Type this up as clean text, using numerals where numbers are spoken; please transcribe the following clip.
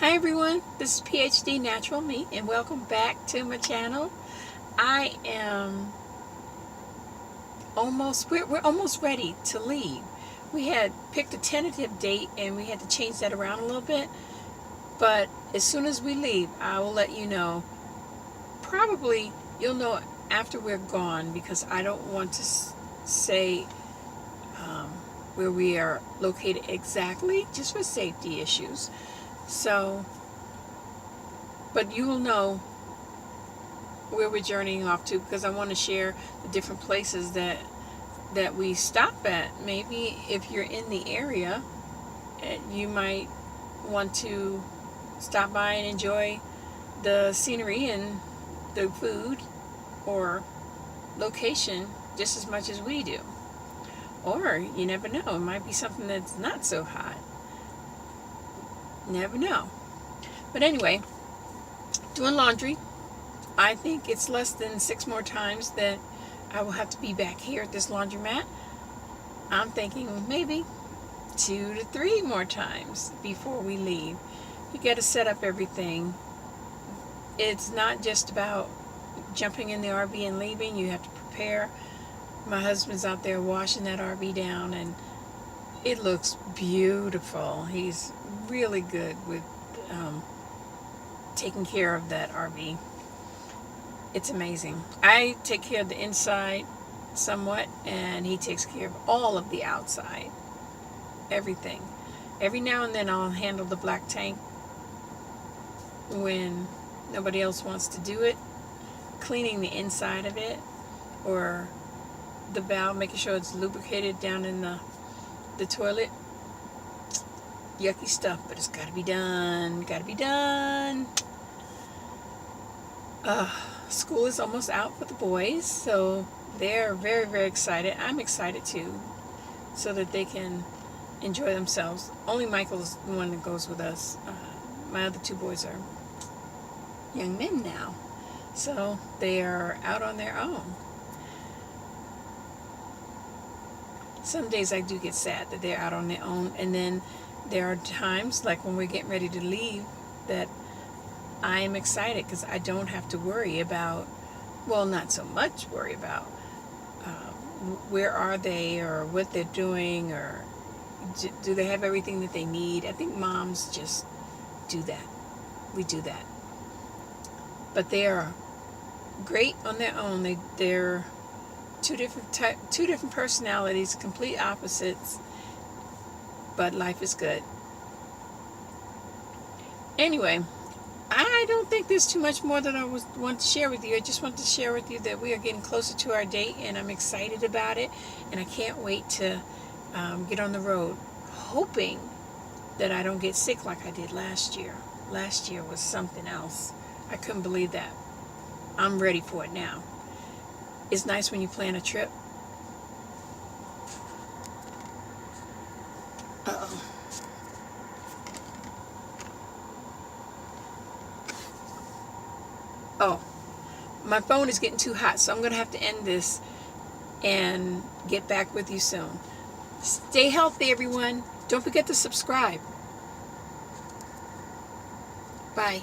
Hi everyone, this is PhD Natural Me and welcome back to my channel. I am we're almost ready to leave. We had picked a tentative date and we had to change that around a little bit, but as soon as we leave I will let you know. Probably you'll know after we're gone because I don't want to say where we are located exactly, just for safety issues. So, but you will know where we're journeying off to because I want to share the different places that we stop at. Maybe if you're in the area, you might want to stop by and enjoy the scenery and the food or location just as much as we do. Or you never know, it might be something that's not so hot. Never know. But anyway, doing laundry. I think it's less than 6 more times that I will have to be back here at this laundromat. I'm thinking maybe 2 to 3 more times before we leave. You got to set up everything. It's not just about jumping in the RV and leaving. You have to prepare. My husband's out there washing that RV down and it looks beautiful. He's really good with taking care of that RV. It's amazing. I take care of the inside somewhat, and he takes care of all of the outside. Everything. Every now and then I'll handle the black tank when nobody else wants to do it. Cleaning the inside of it, or the valve, making sure it's lubricated down in the toilet. Yucky stuff, but it's got to be done. Got to be done. School is almost out for the boys, so they're very, very excited. I'm excited too, so that they can enjoy themselves. Only Michael's the one that goes with us. My other 2 boys are young men now, so they are out on their own. Some days I do get sad that they're out on their own, and then there are times, like when we're getting ready to leave, that I am excited because I don't have to worry about, well, not so much worry about where are they or what they're doing or do they have everything that they need. I think moms just do that. We do that. But they are great on their own. They're two different personalities, complete opposites, but life is good. Anyway, I don't think there's too much more that I want to share with you. I just want to share with you that we are getting closer to our date, and I'm excited about it, and I can't wait to get on the road, hoping that I don't get sick like I did last year. Last year was something else. I couldn't believe that. I'm ready for it now. It's nice when you plan a trip. Uh-oh. Oh, my phone is getting too hot, so I'm going to have to end this and get back with you soon. Stay healthy, everyone. Don't forget to subscribe. Bye.